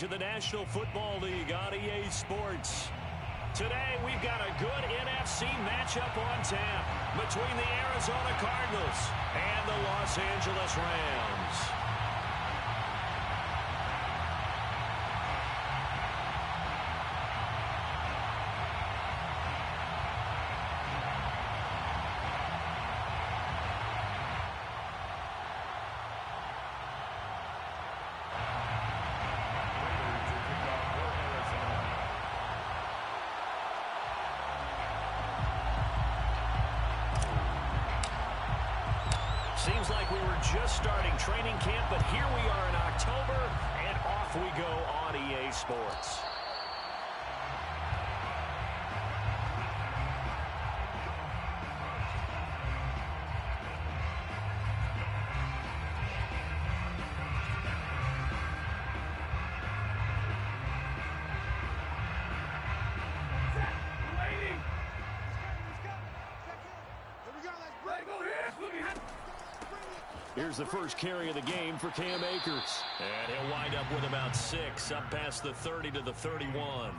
coverage of the National Football League on EA Sports. Today, we've got a good NFC matchup on tap between the Arizona Cardinals and the Los Angeles Rams. Seems like we were just starting training camp, but here we are in October, and off we go on EA Sports. Here's the first carry of the game for Cam Akers. And he'll wind up with about 6, up past the 30 to the 31.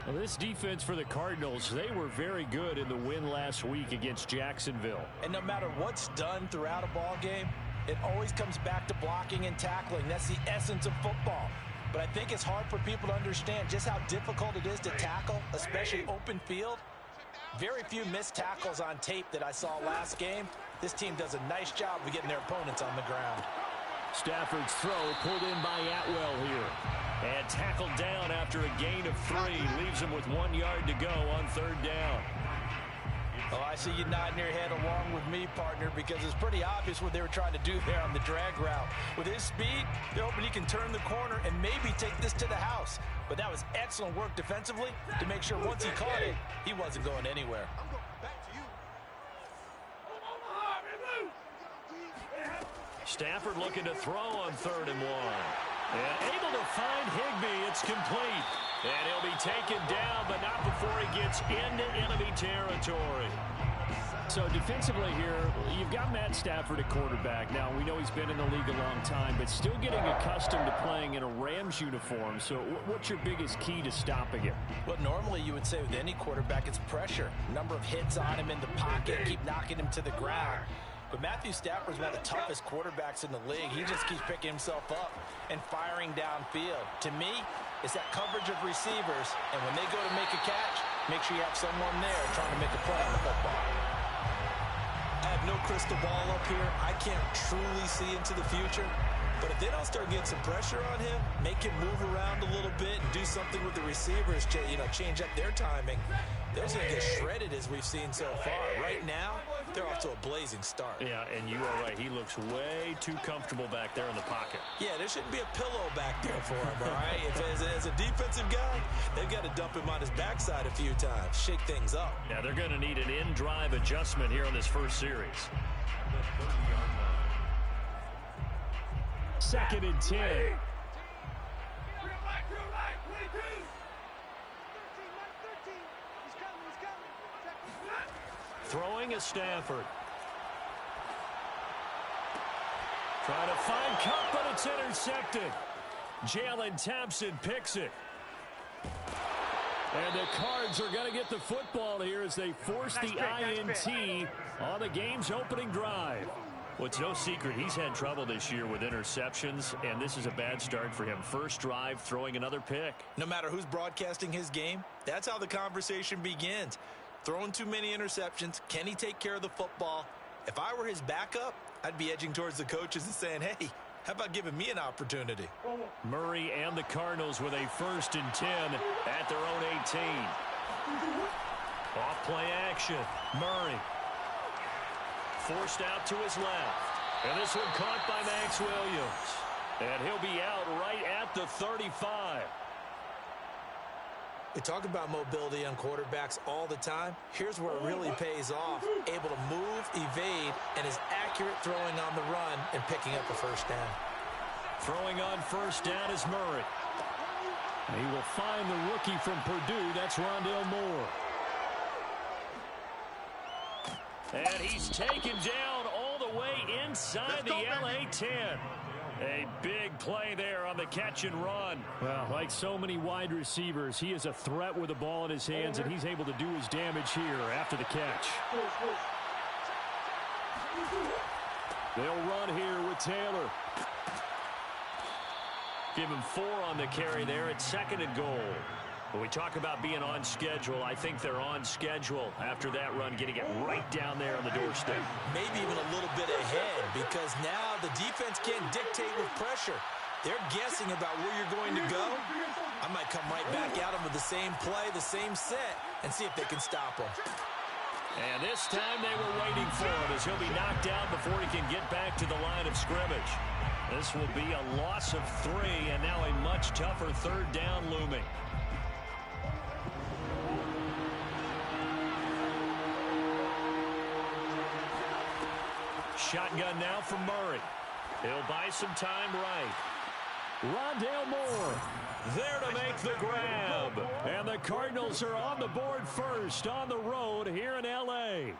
Well, this defense for the Cardinals, they were very good in the win last week against Jacksonville. And no matter what's done throughout a ball game, it always comes back to blocking and tackling. That's the essence of football. But I think it's hard for people to understand just how difficult it is to tackle, especially open field. Very few missed tackles on tape that I saw last game. This team does a nice job of getting their opponents on the ground. Stafford's throw pulled in by Atwell here. And tackled down after a gain of 3. Leaves him with 1 yard to go on 3rd down. Oh, I see you nodding your head along with me, partner, because it's pretty obvious what they were trying to do there on the drag route. With his speed, they're hoping he can turn the corner and maybe take this to the house. But that was excellent work defensively to make sure once he caught it, he wasn't going anywhere. Stafford looking to throw on 3rd and 1. And able to find Higbee. It's complete. And he'll be taken down, but not before he gets into enemy territory. So defensively here, you've got Matt Stafford at quarterback. Now, we know he's been in the league a long time, but still getting accustomed to playing in a Rams uniform. So what's your biggest key to stopping him? Well, normally you would say with any quarterback, it's pressure. Number of hits on him in the pocket, keep knocking him to the ground. But Matthew Stafford's one of the toughest quarterbacks in the league. He just keeps picking himself up and firing downfield. To me, it's that coverage of receivers, and when they go to make a catch, make sure you have someone there trying to make a play on the football. I have no crystal ball up here. I can't truly see into the future. But if they don't start getting some pressure on him, make him move around a little bit and do something with the receivers, change up their timing, they're going to get shredded as we've seen so far. Right now, they're off to a blazing start. Yeah, and you are right. He looks way too comfortable back there in the pocket. Yeah, there shouldn't be a pillow back there for him, all right? As a defensive guy, they've got to dump him on his backside a few times, shake things up. Yeah, they're going to need an in-drive adjustment here in this first series. 2nd and 10. Throwing is Stafford. Trying to find Cup, but it's intercepted. Jalen Thompson picks it. And the Cards are going to get the football here as they force the INT on the game's opening drive. Well, it's no secret he's had trouble this year with interceptions, and this is a bad start for him. First drive, throwing another pick. No matter who's broadcasting his game, that's how the conversation begins. Throwing too many interceptions, can he take care of the football? If I were his backup, I'd be edging towards the coaches and saying, hey, how about giving me an opportunity? Murray and the Cardinals with a 1st and 10 at their own 18. Off play action. Murray. Forced out to his left. And this one caught by Max Williams. And he'll be out right at the 35. We talk about mobility on quarterbacks all the time. Here's where it really pays off. Able to move, evade, and is accurate throwing on the run and picking up a 1st down. Throwing on 1st down is Murray. He will find the rookie from Purdue. That's Rondale Moore. And he's taken down all the way inside the LA 10. A big play there on the catch and run. Well, like so many wide receivers, he is a threat with the ball in his hands, and he's able to do his damage here after the catch. They'll run here with Taylor. Give him 4 on the carry there at 2nd and goal. When we talk about being on schedule, I think they're on schedule after that run, getting it right down there on the doorstep. Maybe even a little bit ahead, because now the defense can't dictate with pressure. They're guessing about where you're going to go. I might come right back at them with the same play, the same set, and see if they can stop them. And this time they were waiting for him, as he'll be knocked out before he can get back to the line of scrimmage. This will be a loss of 3, and now a much tougher 3rd down looming. Shotgun now from Murray. He'll buy some time right. Rondale Moore there to make the grab. And the Cardinals are on the board first on the road here in L.A.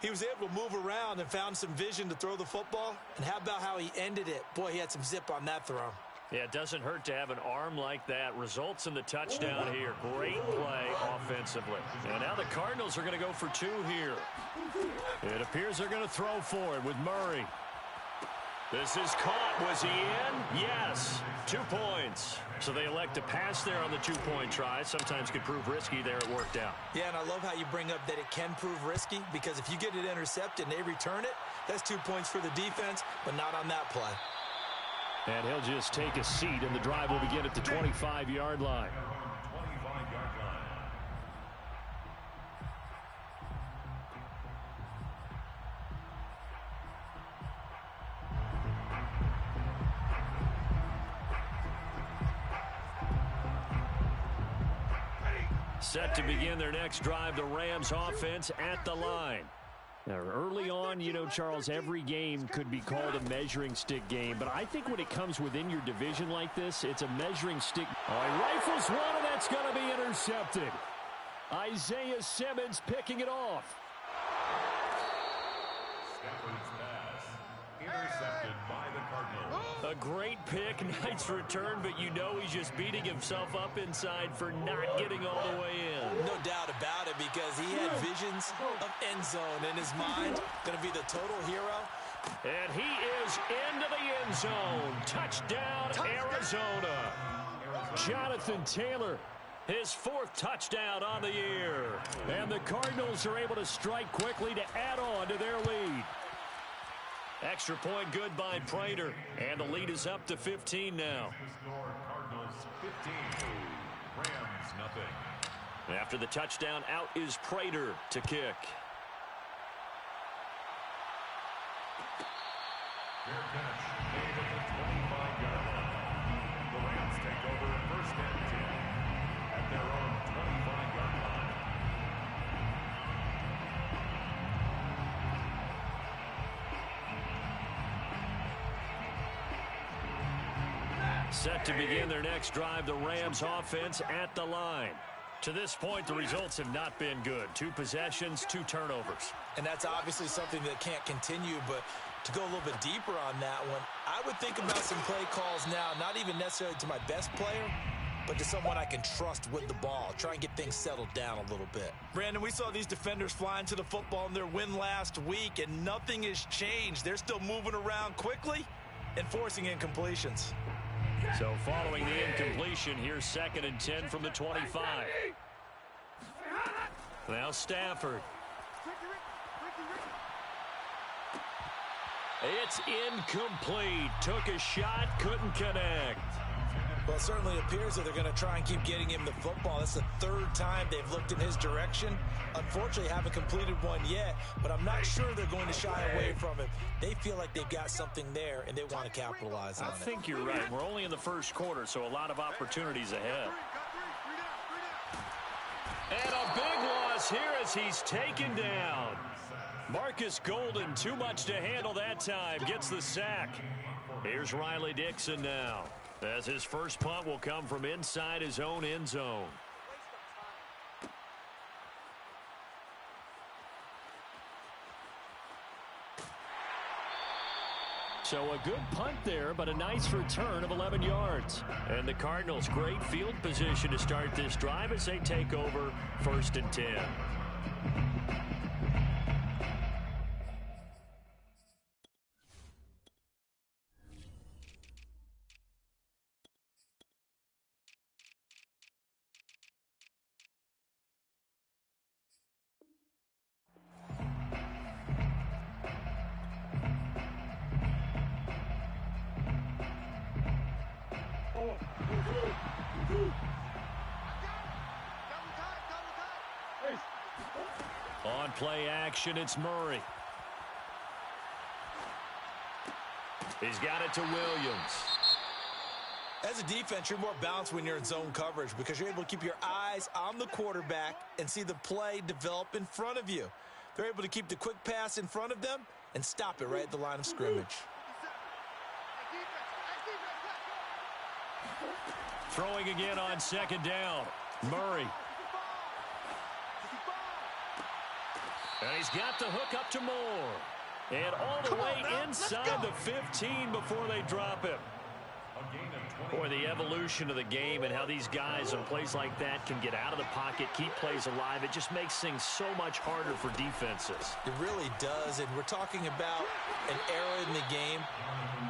He was able to move around and found some vision to throw the football. And how about how he ended it? Boy, he had some zip on that throw. Yeah, it doesn't hurt to have an arm like that. Results in the touchdown here. Great play offensively. And now the Cardinals are going to go for 2 here. It appears they're going to throw for it with Murray. This is caught. Was he in? Yes. 2 points. So they elect to pass there on the 2-point try. Sometimes could prove risky there. It worked out. Yeah, and I love how you bring up that it can prove risky, because if you get it intercepted and they return it, that's 2 points for the defense, but not on that play. And he'll just take a seat, and the drive will begin at the 25-yard line. Set to begin their next drive, the Rams offense at the line. Now, early on, you know, Charles, every game could be called a measuring stick game, but I think when it comes within your division like this, it's a measuring stick. All right, rifles one, and that's going to be intercepted. Isaiah Simmons picking it off. Stafford's pass, intercepted by the Cardinals. A great pick, nice return, but you know he's just beating himself up inside for not getting all the way in. No doubt about it, because he had visions of end zone in his mind. Going to be the total hero. And he is into the end zone. Touchdown, Arizona. Jonathan Taylor, his 4th touchdown on the year. And the Cardinals are able to strike quickly to add on to their lead. Extra point good by Prater. And the lead is up to 15 now. Cardinals 15, Rams nothing. After the touchdown, out is Prater to kick. Fair catch made at the 25-yard line. The Rams take over 1st and 10 at their own 25-yard line. Set to begin their next drive, the Rams offense at the line. To this point, the results have not been good. 2 possessions, 2 turnovers. And that's obviously something that can't continue, but to go a little bit deeper on that one, I would think about some play calls now, not even necessarily to my best player, but to someone I can trust with the ball. Try and get things settled down a little bit. Brandon, we saw these defenders flying to the football in their win last week, and nothing has changed. They're still moving around quickly and forcing incompletions. So following the incompletion, here's 2nd and 10 from the 25. Now Stafford. It's incomplete. Took a shot, couldn't connect. Well, it certainly appears that they're going to try and keep getting him the football. That's the 3rd time they've looked in his direction. Unfortunately, haven't completed one yet, but I'm not sure they're going to shy away from it. They feel like they've got something there, and they want to capitalize on it. I think you're right. We're only in the 1st quarter, so a lot of opportunities ahead. And a big loss here as he's taken down. Marcus Golden, too much to handle that time, gets the sack. Here's Riley Dixon now, as his first punt will come from inside his own end zone. So a good punt there, but a nice return of 11 yards. And the Cardinals, great field position to start this drive as they take over 1st and 10. On play action, it's Murray. He's got it to Williams. As a defense, you're more balanced when you're in zone coverage because you're able to keep your eyes on the quarterback and see the play develop in front of you. They're able to keep the quick pass in front of them and stop it right at the line of scrimmage. Throwing again on 2nd down. Murray. And he's got the hook up to Moore. And all the way inside the 15 before they drop him. Boy, the evolution of the game and how these guys on plays like that can get out of the pocket, keep plays alive, it just makes things so much harder for defenses. It really does, and we're talking about an era in the game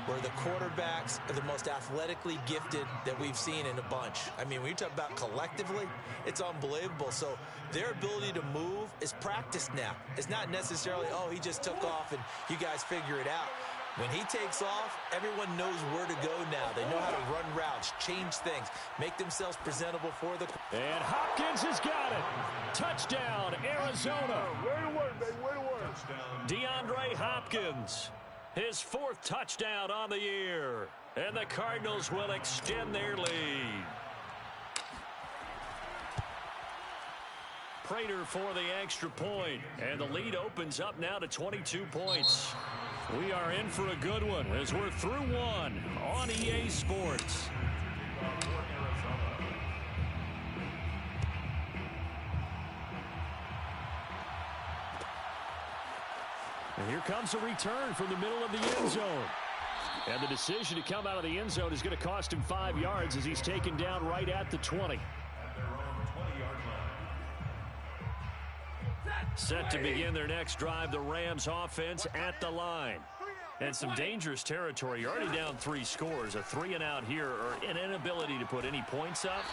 where the quarterbacks are the most athletically gifted that we've seen in a bunch. I mean, when you talk about collectively, it's unbelievable. So their ability to move is practiced now. It's not necessarily, oh, he just took off and you guys figure it out. When he takes off, everyone knows where to go now. They know how to run routes, change things, make themselves presentable for the... And Hopkins has got it. Touchdown, Arizona. Way to work, baby. Way to work. DeAndre Hopkins, his 4th touchdown on the year. And the Cardinals will extend their lead. Prater for the extra point. And the lead opens up now to 22 points. We are in for a good one as we're through one on EA Sports. And here comes a return from the middle of the end zone. And the decision to come out of the end zone is going to cost him 5 yards as he's taken down right at the 20. Set to begin their next drive, the Rams offense at the line. And some dangerous territory. You're already down 3 scores. A 3-and-out here or an inability to put any points up.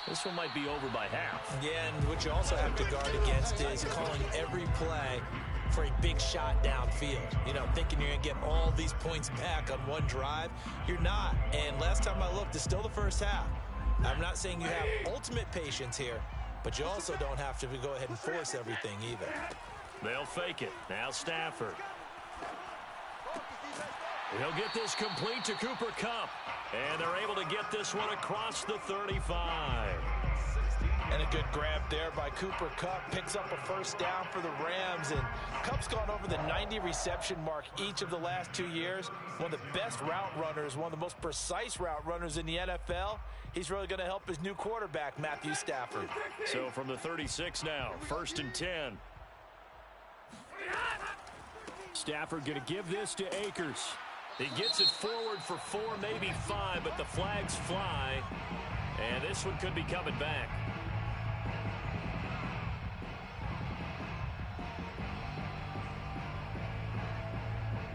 This one might be over by half. Yeah, and what you also have to guard against is calling every play for a big shot downfield. You know, thinking you're going to get all these points back on one drive. You're not. And last time I looked, it's still the first half. I'm not saying you have ultimate patience here, but you also don't have to go ahead and force everything either. They'll fake it. Now Stafford. He'll get this complete to Cooper Kupp. And they're able to get this one across the 35. And a good grab there by Cooper Kupp. Picks up a 1st down for the Rams. And Kupp's gone over the 90 reception mark each of the last 2 years. One of the best route runners, one of the most precise route runners in the NFL. He's really going to help his new quarterback, Matthew Stafford. So from the 36 now, 1st and 10. Stafford going to give this to Akers. He gets it forward for 4, maybe 5, but the flags fly. And this one could be coming back.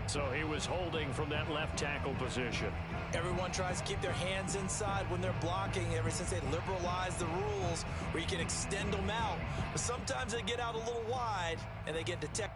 So he was holding from that left tackle position. Everyone tries to keep their hands inside when they're blocking ever since they liberalized the rules where you can extend them out. But sometimes they get out a little wide and they get detected.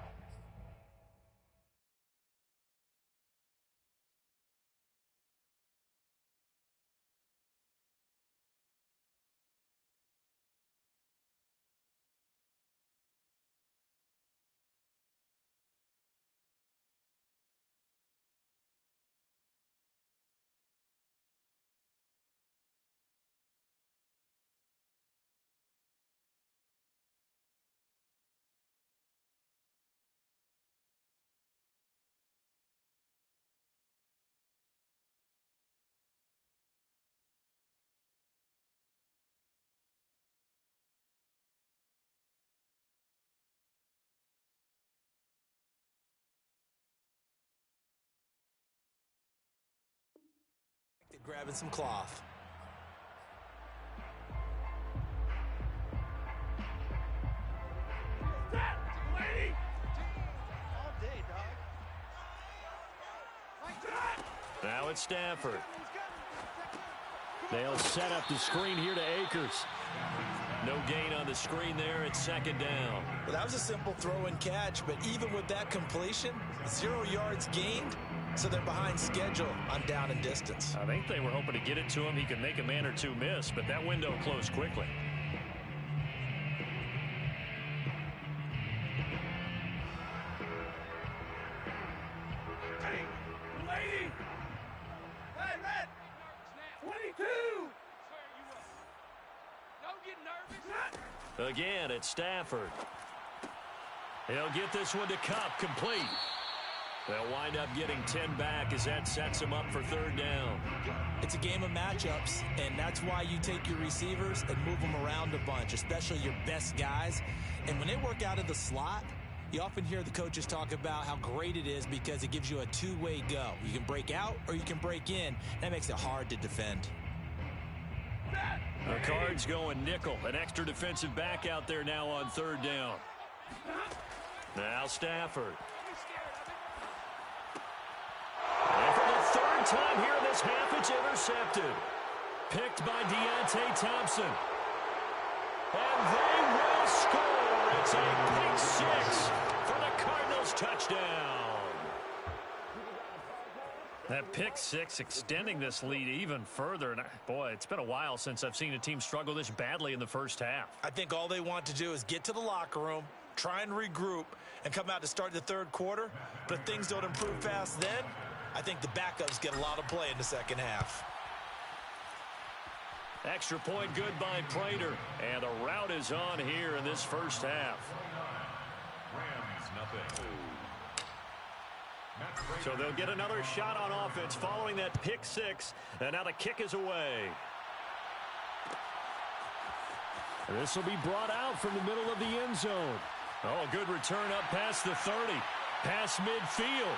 Grabbing some cloth. Now it's Stafford. They'll set up the screen here to Akers. No gain on the screen there. It's second down. Well, that was a simple throw and catch, but even with that completion, 0 yards gained, so they're behind schedule on down and distance. I think they were hoping to get it to him. He could make a man or two miss, but that window closed quickly. Again, it's Stafford. He'll get this one to Cup, complete. They'll wind up getting 10 back as that sets him up for third down. It's a game of matchups, and that's why you take your receivers and move them around a bunch, especially your best guys. And when they work out of the slot, you often hear the coaches talk about how great it is because it gives you a two-way go. You can break out or you can break in. That makes it hard to defend. The Cards going nickel. An extra defensive back out there now on third down. Now Stafford. And for the third time here in this half, it's intercepted. Picked by Deontay Thompson. And they will score. It's a pick six for the Cardinals touchdown. That pick six extending this lead even further. And boy, it's been a while since I've seen a team struggle this badly in the first half. I think all they want to do is get to the locker room, try and regroup, and come out to start the third quarter. But if things don't improve fast then, I think the backups get a lot of play in the second half. Extra point good by Prater. And the route is on here in this first half. Rams, nothing. So they'll get another shot on offense following that pick six. And now the kick is away. This will be brought out from the middle of the end zone. Oh, good return up past the 30. Past midfield.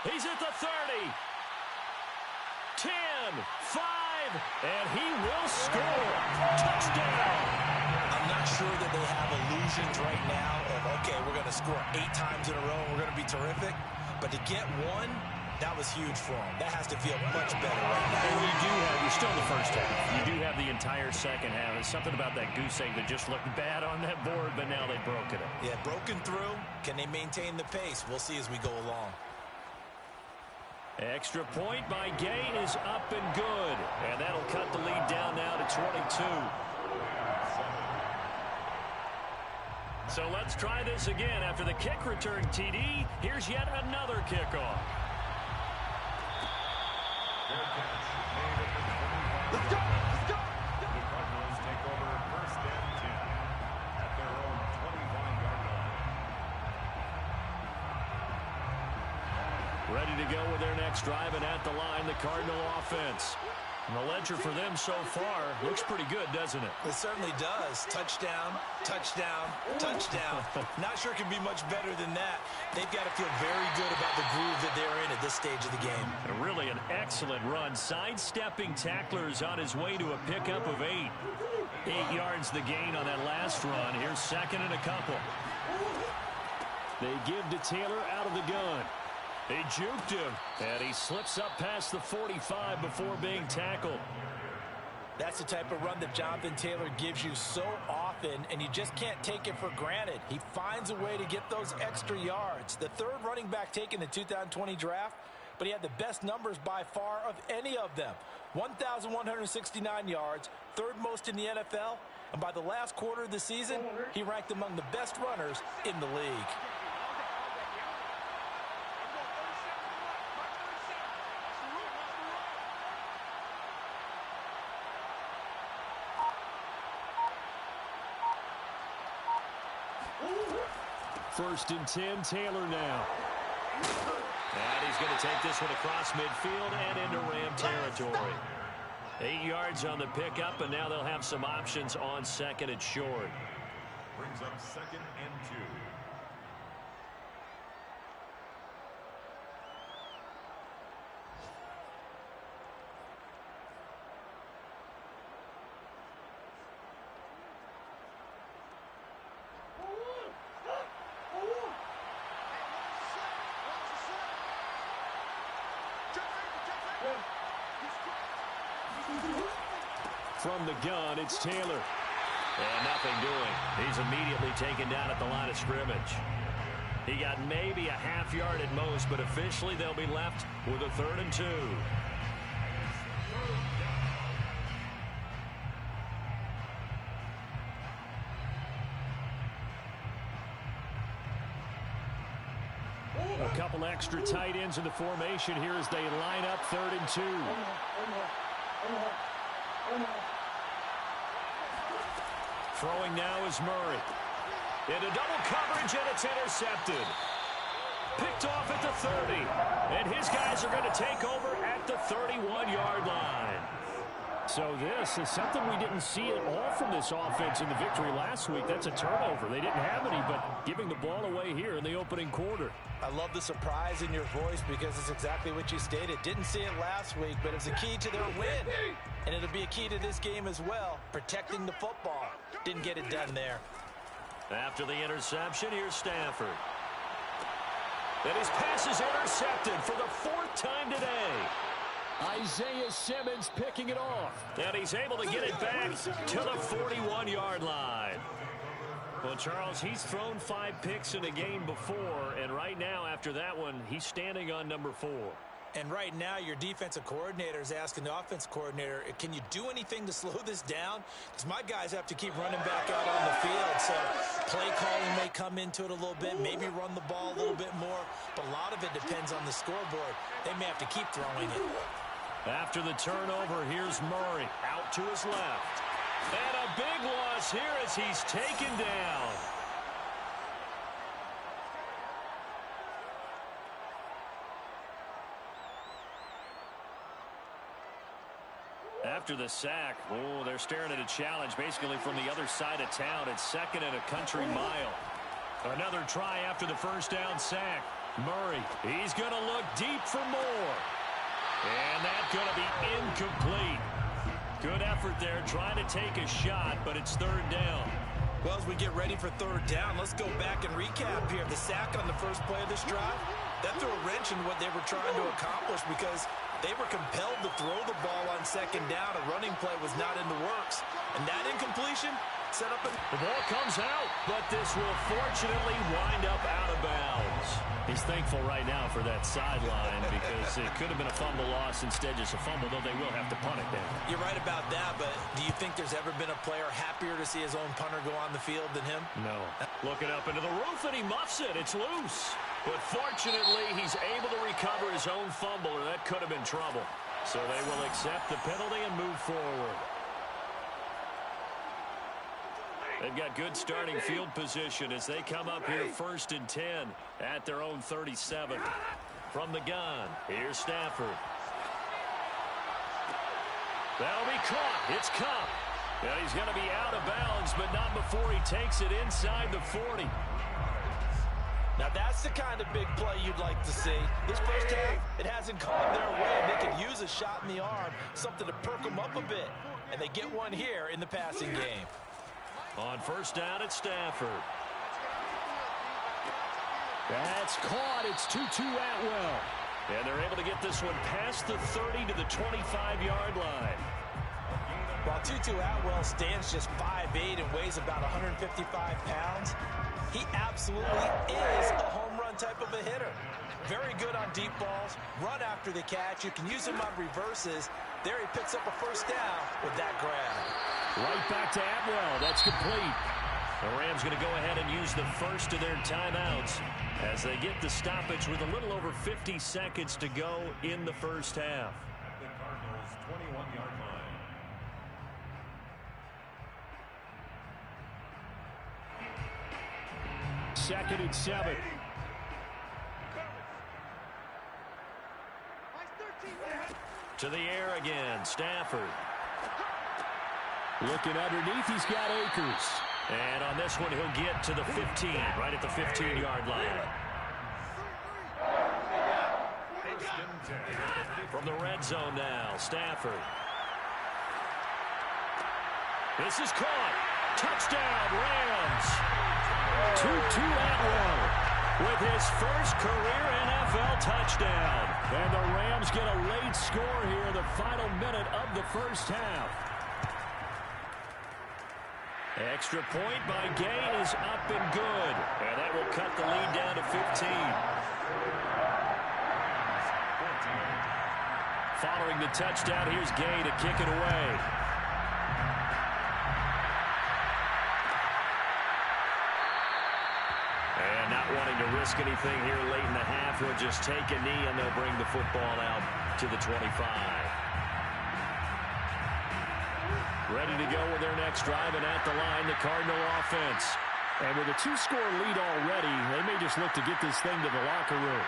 He's at the 30. 10, 5, and he will score. Touchdown. I'm not sure that they have illusions right now of, okay, we're going to score 8 times in a row and we're going to be terrific. But to get one, that was huge for them. That has to feel much better right now. And you're still in the first half. You do have the entire second half. There's something about that goose egg that just looked bad on that board, but now they've broken it. Yeah, broken through. Can they maintain the pace? We'll see as we go along. Extra point by Gay is up and good. And that'll cut the lead down now to 22. So let's try this again. After the kick return TD, here's yet another kickoff. Let's go! Let's go! The Cardinals take over first and 10 at their own 25-yard line. Ready to go with their next drive, and at the line, the Cardinal offense. And the ledger for them so far looks pretty good, doesn't it? It certainly does. Touchdown, touchdown, touchdown. Not sure it can be much better than that. They've got to feel very good about the groove that they're in at this stage of the game. And really an excellent run. Sidestepping tacklers on his way to a pickup of 8. 8 yards the gain on that last run. Here's second and a couple. They give to Taylor out of the gun. They juked him, and he slips up past the 45 before being tackled. That's the type of run that Jonathan Taylor gives you so often, and you just can't take it for granted. He finds a way to get those extra yards. The third running back taken in the 2020 draft, but he had the best numbers by far of any of them. 1,169 yards, third most in the NFL, and by the last quarter of the season, he ranked among the best runners in the league. First and 10, Taylor now. And he's going to take this one across midfield and into Ram territory. 8 yards on the pickup, and now they'll have some options on second and short. Brings up second and 2. From the gun, it's Taylor. And nothing doing. He's immediately taken down at the line of scrimmage. He got maybe a half yard at most, but officially they'll be left with a 3rd and 2. A couple extra tight ends in the formation here as they line up 3rd and 2. Throwing now is Murray. Into double coverage, and it's intercepted. Picked off at the 30. And his guys are going to take over at the 31-yard line. So this is something we didn't see at all from this offense in the victory last week. That's a turnover. They didn't have any, but giving the ball away here in the opening quarter. I love the surprise in your voice because it's exactly what you stated. Didn't see it last week, but it's a key to their win. And it'll be a key to this game as well, protecting the football. Didn't get it done there. After the interception, here's Stafford. And his pass is intercepted for the 4th time today. Isaiah Simmons picking it off. And he's able to get it back to the 41-yard line. Well, Charles, he's thrown 5 picks in a game before, and right now, after that one, he's standing on number 4. And right now, your defensive coordinator is asking the offense coordinator, can you do anything to slow this down? Because my guys have to keep running back out on the field. So play calling may come into it a little bit, maybe run the ball a little bit more. But a lot of it depends on the scoreboard. They may have to keep throwing it. After the turnover, here's Murray out to his left. And a big loss here as he's taken down. After the sack, oh, they're staring at a challenge basically from the other side of town. It's 2nd and a country mile. Another try after the first down sack. Murray, he's going to look deep for more. And that's going to be incomplete. Good effort there trying to take a shot, but it's 3rd down. Well, as we get ready for 3rd down, let's go back and recap here. The sack on the first play of this drive, that threw a wrench in what they were trying to accomplish because they were compelled to throw the ball on 2nd down. A running play was not in the works. And that incompletion set up the ball comes out, but this will fortunately wind up out of bounds. He's thankful right now for that sideline because it could have been a fumble loss, instead just a fumble, though they will have to punt it down. You're right about that, but do you think there's ever been a player happier to see his own punter go on the field than him? No. Looking up into the roof, and he muffs it. It's loose. But fortunately, he's able to recover his own fumble, or that could have been trouble. So they will accept the penalty and move forward. They've got good starting field position as they come up here 1st and 10 at their own 37. From the gun, here's Stafford. That'll be caught. It's Cup. Yeah, he's going to be out of bounds, but not before he takes it inside the 40. Now that's the kind of big play you'd like to see. This first half, it hasn't gone their way. They could use a shot in the arm, something to perk them up a bit. And they get one here in the passing game. On 1st down, it's Stafford. That's caught. It's Tutu Atwell. And they're able to get this one past the 30 to the 25-yard line. While Tutu Atwell stands just 5'8" and weighs about 155 pounds, he absolutely is a home run type of a hitter. Very good on deep balls, run after the catch. You can use him on reverses. There he picks up a 1st down with that grab. Right back to Atwell. That's complete. The Rams going to go ahead and use the first of their timeouts as they get the stoppage with a little over 50 seconds to go in the first half. The Cardinals' 21-yard line. Second and 7. To the air again, Stafford. Looking underneath, he's got Akers. And on this one, he'll get to the 15, right at the 15-yard line. From the red zone now, Stafford. This is caught. Touchdown, Rams. Tutu Atwell with his first career NFL touchdown. And the Rams get a late score here in the final minute of the first half. Extra point by Gay is up and good. And that will cut the lead down to 15. Following the touchdown, here's Gay to kick it away. And not wanting to risk anything here late in the half, he'll just take a knee and they'll bring the football out to the 25. Ready to go with their next drive, and at the line, the Cardinal offense. And with a 2-score lead already, they may just look to get this thing to the locker room.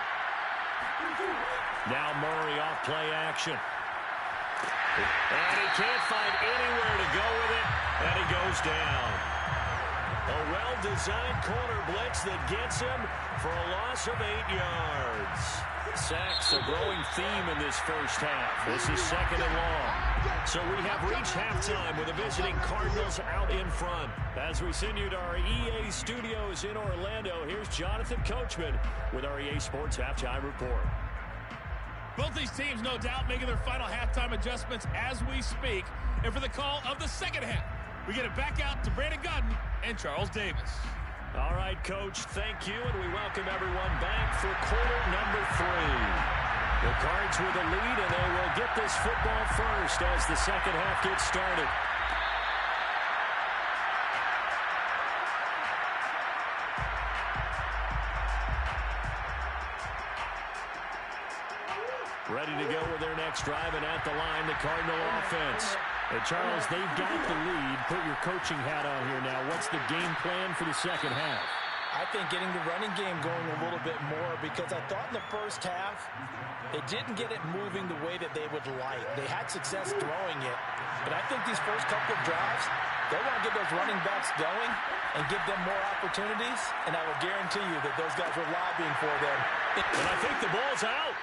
Now Murray off play action. And he can't find anywhere to go with it, and he goes down. A well-designed corner blitz that gets him for a loss of 8 yards. Sacks, a growing theme in this first half. This is second and long. So we have reached halftime with the visiting Cardinals out in front. As we send you to our EA studios in Orlando, here's Jonathan Coachman with our EA Sports Halftime Report. Both these teams, no doubt, making their final halftime adjustments as we speak. And for the call of the second half, we get it back out to Brandon Gudden and Charles Davis. All right, Coach, thank you, and we welcome everyone back for quarter number 3. The Cards with a lead, and they will get this football first as the second half gets started. Ready to go with their next drive, and at the line, the Cardinal offense. Hey, Charles, they've got the lead. Put your coaching hat on here now. What's the game plan for the second half? I think getting the running game going a little bit more, because I thought in the first half it didn't get it moving the way that they would like. They had success throwing it, but I think these first couple of drives, they want to get those running backs going and give them more opportunities, and I will guarantee you that those guys were lobbying for them. And I think the ball's out.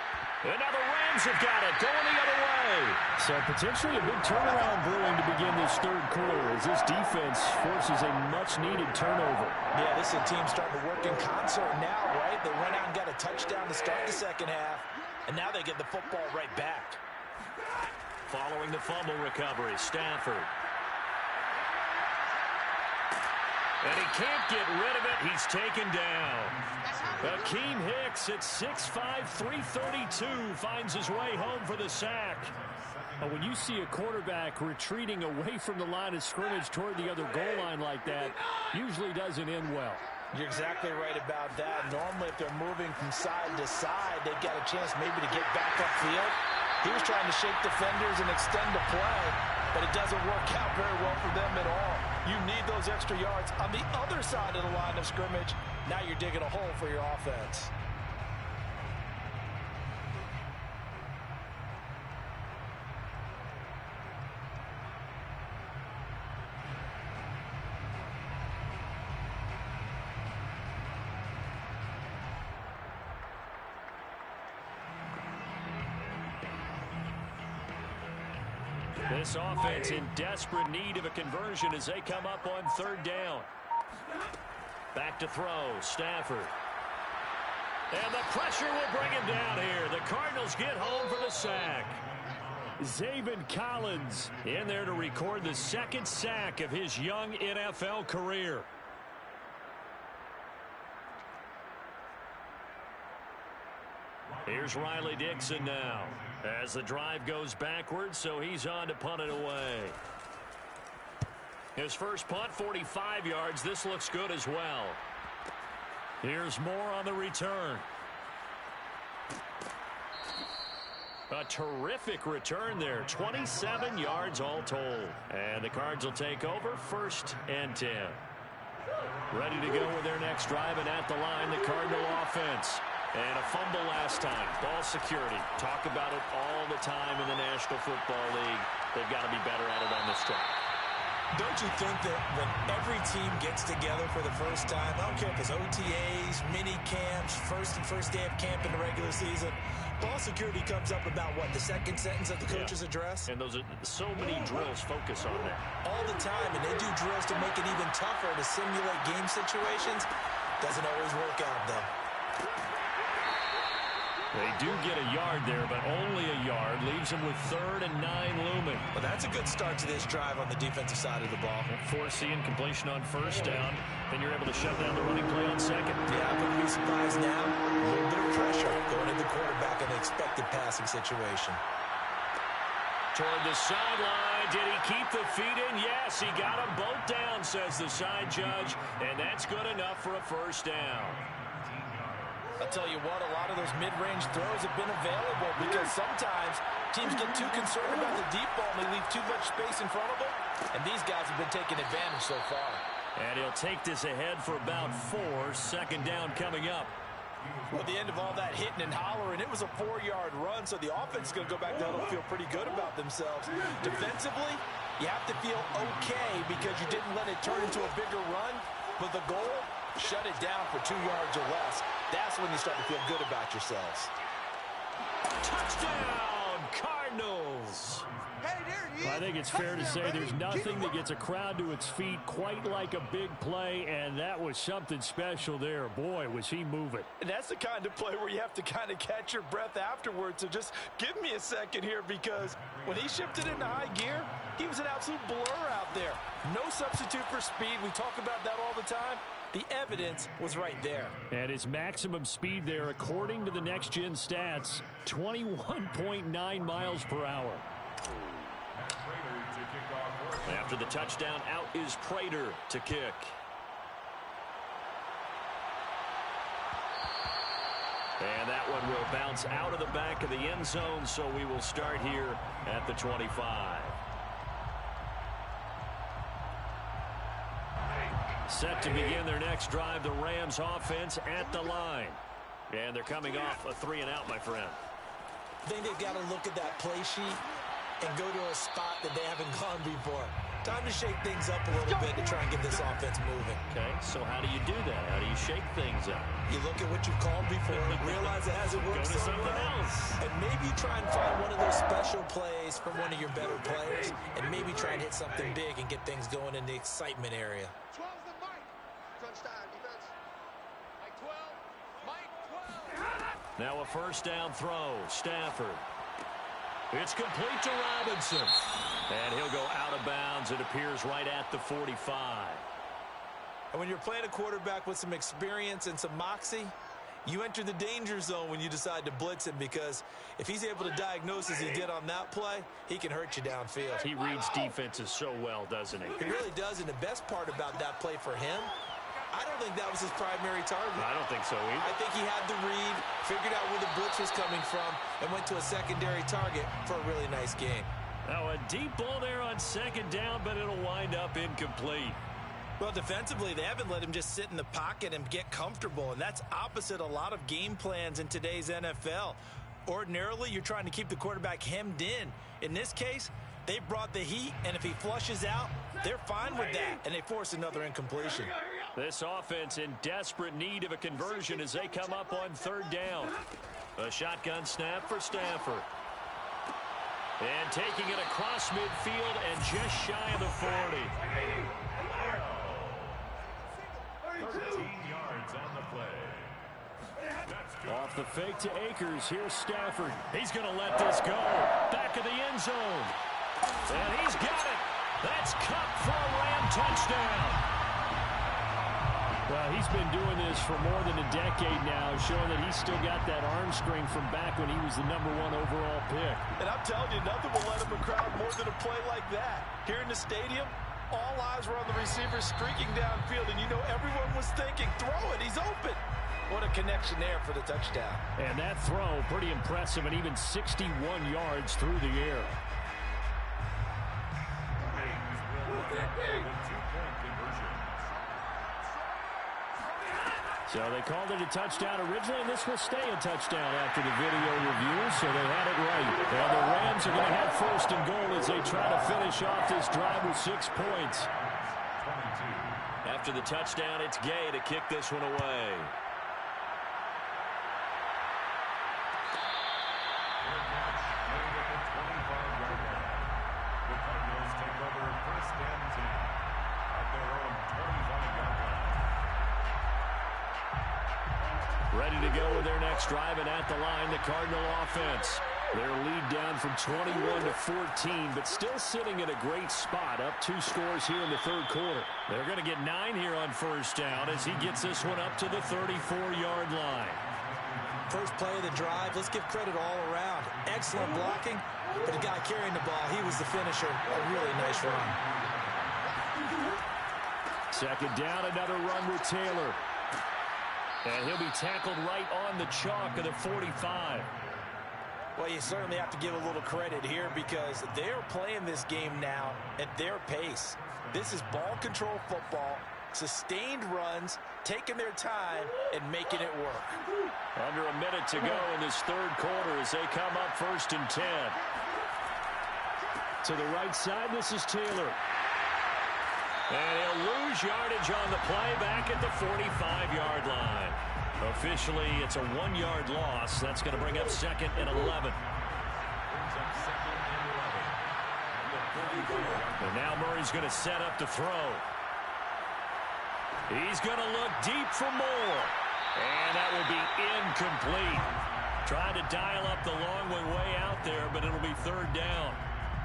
And now the Rams have got it, going the other way. So potentially a big turnaround brewing to begin this third quarter as this defense forces a much-needed turnover. Yeah, this is a team starting to work in concert now, right? They went out and got a touchdown to start the second half, and now they get the football right back. Following the fumble recovery, Stafford. And he can't get rid of it. He's taken down. Akeem Hicks at 6'5", 332 finds his way home for the sack. When you see a quarterback retreating away from the line of scrimmage toward the other goal line like that, usually doesn't end well. You're exactly right about that. Normally, if they're moving from side to side, they've got a chance maybe to get back upfield. He was trying to shake defenders and extend the play, but it doesn't work out very well for them at all. You need those extra yards on the other side of the line of scrimmage. Now you're digging a hole for your offense. This offense in desperate need of a conversion as they come up on third down. Back to throw, Stafford. And the pressure will bring him down here. The Cardinals get home for the sack. Zaven Collins in there to record the second sack of his young NFL career. Here's Riley Dixon now as the drive goes backwards, so he's on to punt it away. His first punt, 45 yards. This looks good as well. Here's Moore on the return. A terrific return there. 27 yards all told. And the Cards will take over 1st and 10. Ready to go with their next drive, and at the line, the Cardinal offense. And a fumble last time. Ball security. Talk about it all the time in the National Football League. They've got to be better at it on this drive. Don't you think that when every team gets together for the first time, I don't care if it's OTAs, mini camps, first day of camp in the regular season, ball security comes up about what, the second sentence of the coach's address? And those are so many drills focus on that. All the time, and they do drills to make it even tougher to simulate game situations. Doesn't always work out, though. They do get a yard there, but only a yard. Leaves them with 3rd and 9 looming. Well, that's a good start to this drive on the defensive side of the ball. Force the incompletion on 1st down. Then you're able to shut down the running play on 2nd. Yeah, but be surprised now. A little bit of pressure going at the quarterback in an expected passing situation. Toward the sideline. Did he keep the feet in? Yes, he got them both down, says the side judge. And that's good enough for a 1st down. I'll tell you what, a lot of those mid-range throws have been available because sometimes teams get too concerned about the deep ball and they leave too much space in front of them. And these guys have been taking advantage so far. And he'll take this ahead for about 4. 2nd down coming up. Well, at the end of all that hitting and hollering, it was a 4-yard run, so the offense is going to go back down and feel pretty good about themselves. Defensively, you have to feel okay because you didn't let it turn into a bigger run, but the goal, shut it down for 2 yards or less. That's when you start to feel good about yourselves. Touchdown, Cardinals! I think it's fair to say there's nothing that gets a crowd to its feet quite like a big play, and that was something special there. Boy, was he moving. And that's the kind of play where you have to kind of catch your breath afterwards. So just give me a second here, because when he shifted into high gear, he was an absolute blur out there. No substitute for speed. We talk about that all the time. The evidence was right there. And his maximum speed there, according to the next-gen stats, 21.9 miles per hour. After the touchdown, out is Prater to kick. And that one will bounce out of the back of the end zone, so we will start here at the 25. Set to begin their next drive, the Rams offense at the line. And they're coming off a 3-and-out, my friend. I think they've got to look at that play sheet and go to a spot that they haven't gone before. Time to shake things up a little bit to try and get this offense moving. Okay, so how do you do that? How do you shake things up? You look at what you've called before, realize it hasn't worked Go to so something well, else. and maybe try and find one of those special plays from one of your better players, and maybe try and hit something big and get things going in the excitement area. 12's the Mike. Touchdown defense. Mike 12. Mike 12. Now a 1st down throw. Stafford. It's complete to Robinson. And he'll go out of bounds. It appears right at the 45. And when you're playing a quarterback with some experience and some moxie, you enter the danger zone when you decide to blitz him, because if he's able to diagnose as he did on that play, he can hurt you downfield. He reads defenses so well, doesn't he? He really does, and the best part about that play for him, I don't think that was his primary target. I don't think so either. I think he had the read, figured out where the blitz was coming from, and went to a secondary target for a really nice game. Now a deep ball there on 2nd down, but it'll wind up incomplete. Well, defensively, they haven't let him just sit in the pocket and get comfortable, and that's opposite a lot of game plans in today's NFL. Ordinarily, you're trying to keep the quarterback hemmed in. In this case, they brought the heat, and if he flushes out, they're fine with that, and they force another incompletion. This offense in desperate need of a conversion as they come up on 3rd down. A shotgun snap for Stafford. And taking it across midfield and just shy of the 40. 13 yards on the play. Off the fake to Akers. Here's Stafford. He's going to let this go. Back of the end zone. And he's got it. That's Cup for a Ram touchdown. Well, he's been doing this for more than a decade now, showing that he's still got that arm strength from back when he was the #1 overall pick. And I'm telling you, nothing will let him a crowd more than a play like that. Here in the stadium, all eyes were on the receiver streaking downfield, and you know everyone was thinking, throw it, he's open. What a connection there for the touchdown. And that throw, pretty impressive, and even 61 yards through the air. So they called it a touchdown originally, and this will stay a touchdown after the video review, so they had it right. And the Rams are going to have 1st and goal as they try to finish off this drive with 6 points. After the touchdown, it's Gay to kick this one away. The Cardinals take over 1st and 10 at their own 25-yard line. Ready to go with their next drive, and at the line, the Cardinal offense. Their lead down from 21 to 14, but still sitting at a great spot, up 2 scores here in the third quarter. They're going to get 9 here on first down as he gets this one up to the 34-yard line. First play of the drive, let's give credit all around. Excellent blocking, but the guy carrying the ball, he was the finisher. A really nice run. Second down, another run with Taylor. And he'll be tackled right on the chalk of the 45. Well, you certainly have to give a little credit here because they're playing this game now at their pace. This is ball control football, sustained runs, taking their time, and making it work. Under a minute to go in this third quarter as they come up first and 10. To the right side, this is Taylor. And he'll lose yardage on the play back at the 45-yard line. Officially, it's a 1-yard loss. That's going to bring up second and 11. And now Murray's going to set up to throw. He's going to look deep for more. And that will be incomplete. Trying to dial up the long one way out there, but it'll be third down.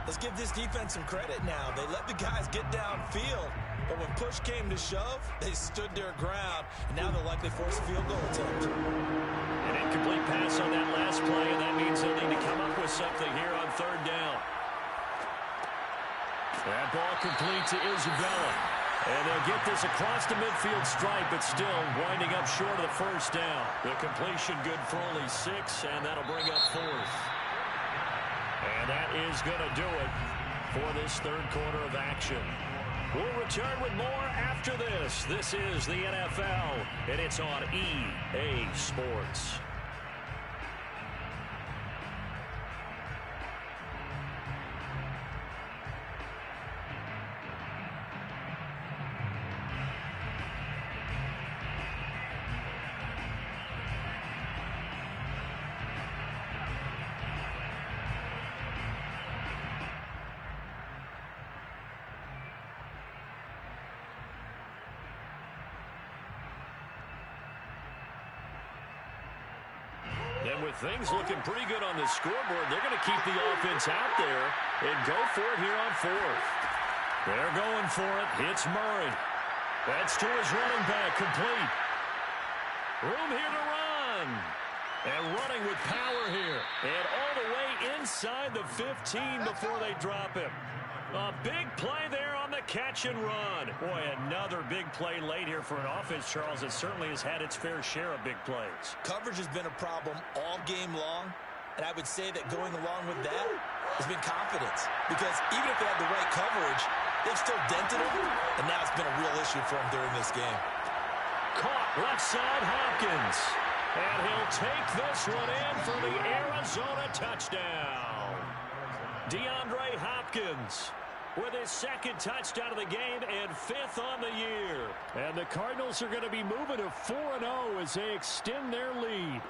Let's give this defense some credit now. They let the guys get downfield, but when push came to shove, they stood their ground. And now they'll likely force a field goal attempt. An incomplete pass on that last play, and that means they'll need to come up with something here on third down. That ball complete to Isabella. And they'll get this across the midfield stripe, but still winding up short of the first down. The completion good for only 6, and that'll bring up fourth. And that is going to do it for this third quarter of action. We'll return with more after this. This is the NFL, and it's on EA Sports. And with things looking pretty good on the scoreboard, they're going to keep the offense out there and go for it here on fourth. They're going for it. It's Murray. That's to his running back, complete. Room here to run. And running with power here. And all the way inside the 15 before they drop him. A big play there on the catch and run. Boy, another big play late here for an offense, Charles, that certainly has had its fair share of big plays. Coverage has been a problem all game long, and I would say that going along with that has been confidence. Because even if they had the right coverage, they've still dented him, and now it's been a real issue for him during this game. Caught left side Hopkins. And he'll take this one in for the Arizona touchdown. DeAndre Hopkins with his second touchdown of the game and 5th on the year. And the Cardinals are going to be moving to 4-0 as they extend their lead.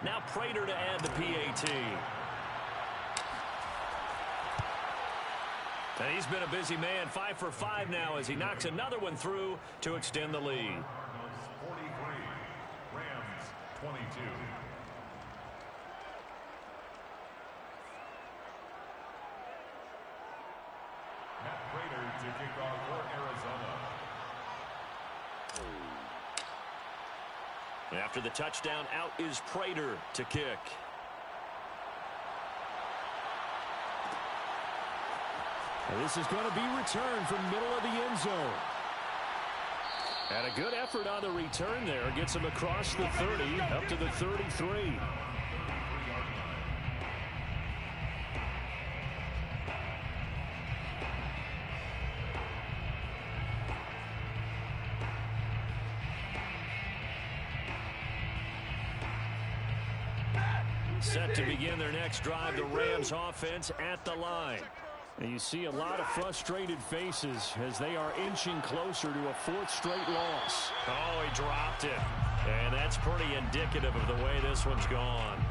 Now Prater to add the PAT. And he's been a busy man, 5 for 5 now as he knocks another one through to extend the lead. 43, Rams 22. Matt Prater to kick off for Arizona. After the touchdown, out is Prater to kick. And this is going to be returned from middle of the end zone. And a good effort on the return there. Gets him across the 30, up to the 33. Set to begin their next drive, the Rams offense at the line. And you see a lot of frustrated faces as they are inching closer to a 4th straight loss. Oh, he dropped it. And that's pretty indicative of the way this one's gone.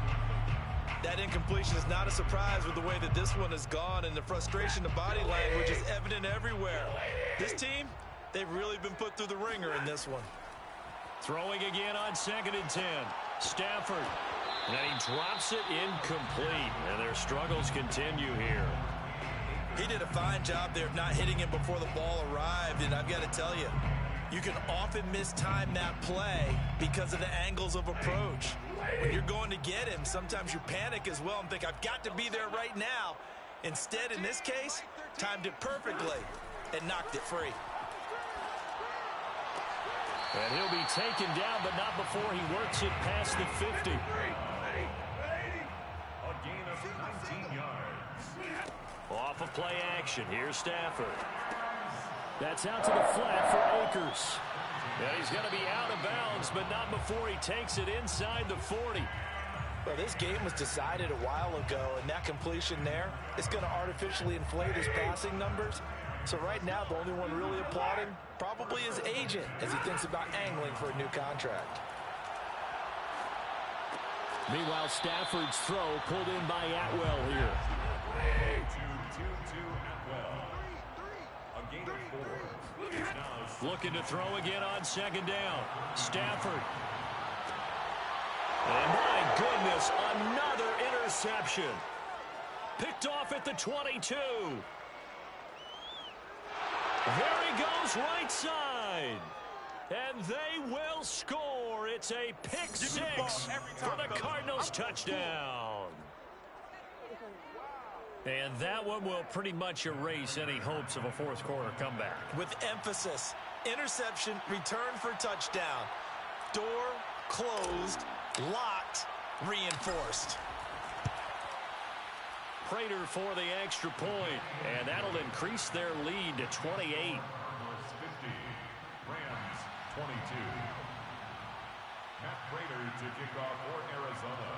That incompletion is not a surprise with the way that this one has gone, and the frustration, the body language is evident everywhere. This team, they've really been put through the ringer in this one. Throwing again on 2nd and 10. Stafford. And he drops it incomplete. And their struggles continue here. He did a fine job there of not hitting him before the ball arrived, and I've got to tell you, you can often mistime that play because of the angles of approach. When you're going to get him, sometimes you panic as well and think, I've got to be there right now. Instead, in this case, timed it perfectly and knocked it free. And he'll be taken down, but not before he works it past the 50. A gain of 19 yards. Off of play action. Here's Stafford. That's out to the flat for Akers. And he's going to be out of bounds, but not before he takes it inside the 40. Well, this game was decided a while ago, and that completion there is going to artificially inflate his passing numbers. So right now, the only one really applauding probably his agent as he thinks about angling for a new contract. Meanwhile, Stafford's throw pulled in by Atwell here. To Atwell. A gain of 4. Looking to throw again on 2nd down. Stafford. And my goodness, another interception. Picked off at the 22. There he goes, right side. And they will score. It's a pick 6 for the Cardinals touchdown. And that one will pretty much erase any hopes of a fourth quarter comeback. With emphasis, interception, return for touchdown. Door closed, locked, reinforced. Prater for the extra point, and that'll increase their lead to 28. 50, Rams 22. Matt Prater to kick off for Arizona.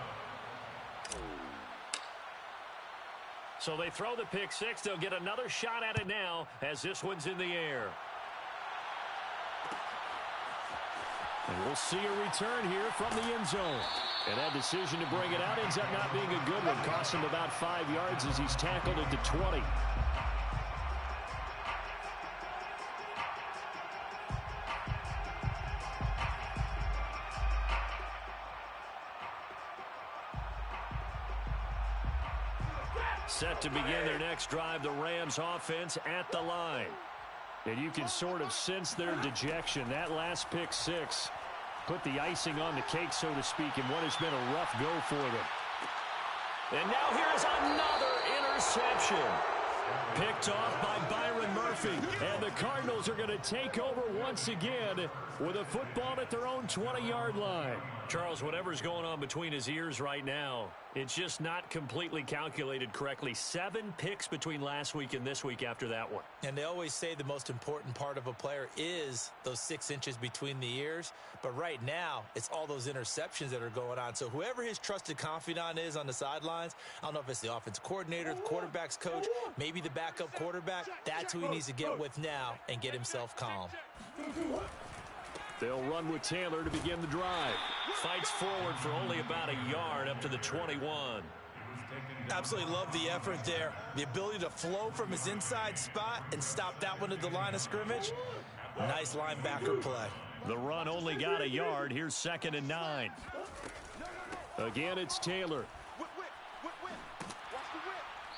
So they throw the pick 6. They'll get another shot at it now as this one's in the air. And we'll see a return here from the end zone. And that decision to bring it out ends up not being a good one. Costs him about 5 yards as he's tackled at the 20. Set to begin their next drive, the Rams offense at the line. And you can sort of sense their dejection. That last pick 6 put the icing on the cake, so to speak, in what has been a rough go for them. And now here's another interception. Picked off by Byron Murphy. And the Cardinals are going to take over once again with a football at their own 20-yard line. Charles, whatever's going on between his ears right now, it's just not completely calculated correctly. 7 picks between last week and this week after that one. And they always say the most important part of a player is those 6 inches between the ears. But right now, it's all those interceptions that are going on. So whoever his trusted confidant is on the sidelines, I don't know if it's the offense coordinator, the quarterback's coach, maybe the backup quarterback, that's who he needs to get with now and get himself calm. They'll run with Taylor to begin the drive. Fights forward for only about a yard up to the 21. Absolutely love the effort there. The ability to flow from his inside spot and stop that one at the line of scrimmage. Nice linebacker play. The run only got a yard. Here's 2nd and 9. Again, it's Taylor.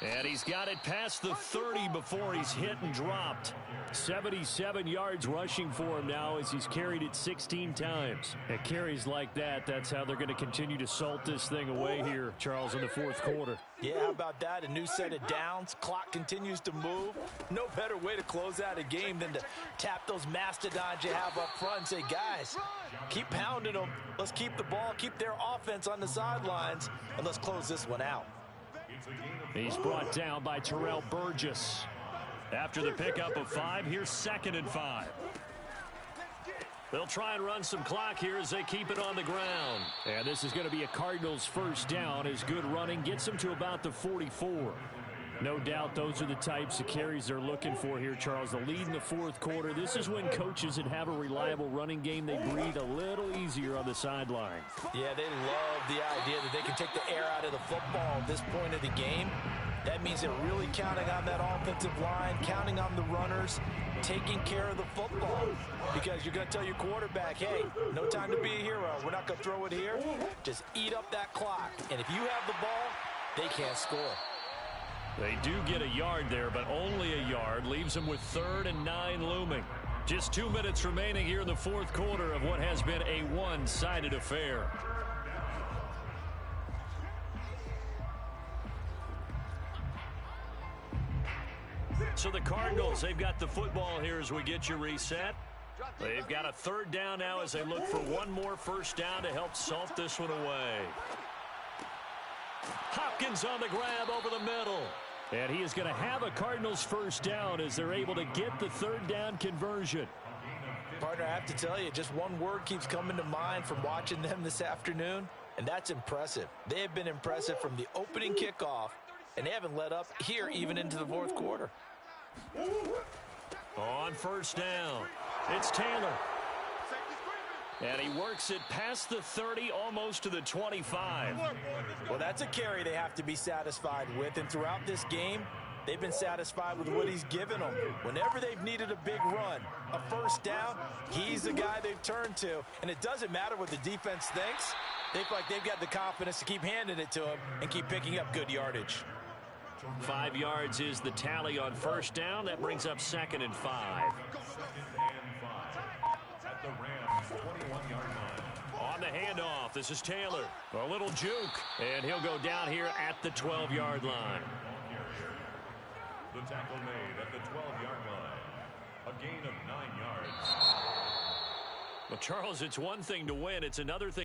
And he's got it past the 30 before he's hit and dropped. 77 yards rushing for him now as he's carried it 16 times. At carries like that, that's how they're going to continue to salt this thing away here, Charles, in the fourth quarter. Yeah, how about that? A new set of downs. Clock continues to move. No better way to close out a game than to tap those mastodons you have up front and say, guys, keep pounding them. Let's keep the ball, keep their offense on the sidelines, and let's close this one out. He's brought down by Terrell Burgess. After the pickup of 5, here's 2nd and 5. They'll try and run some clock here as they keep it on the ground. And this is going to be a Cardinals first down as good running gets them to about the 44. No doubt those are the types of carries they're looking for here, Charles. The lead in the fourth quarter. This is when coaches that have a reliable running game, they breathe a little easier on the sideline. Yeah, they love the idea that they can take the air out of the football at this point of the game. That means they're really counting on that offensive line, counting on the runners, taking care of the football. Because you're going to tell your quarterback, hey, no time to be a hero. We're not going to throw it here. Just eat up that clock. And if you have the ball, they can't score. They do get a yard there, but only a yard. Leaves them with 3rd and 9 looming. Just 2 minutes remaining here in the fourth quarter of what has been a one-sided affair. So the Cardinals, they've got the football here as we get you reset. They've got a 3rd down now as they look for one more first down to help salt this one away. Hopkins on the grab over the middle. And he is going to have a Cardinals first down as they're able to get the 3rd down conversion. Partner, I have to tell you, just one word keeps coming to mind from watching them this afternoon, and that's impressive. They have been impressive from the opening kickoff, and they haven't let up here even into the fourth quarter. On first down, it's Taylor. And he works it past the 30, almost to the 25. Well, that's a carry they have to be satisfied with. And throughout this game, they've been satisfied with what he's given them. Whenever they've needed a big run, a first down, he's the guy they've turned to. And it doesn't matter what the defense thinks. They feel like they've got the confidence to keep handing it to him and keep picking up good yardage. 5 yards is the tally on first down. That brings up 2nd and 5. At the Rams' 21-yard line. On the handoff, this is Taylor. A little juke, and he'll go down here at the 12-yard line. The tackle made at the 12-yard line. A gain of 9 yards. Well, Charles, it's one thing to win. It's another thing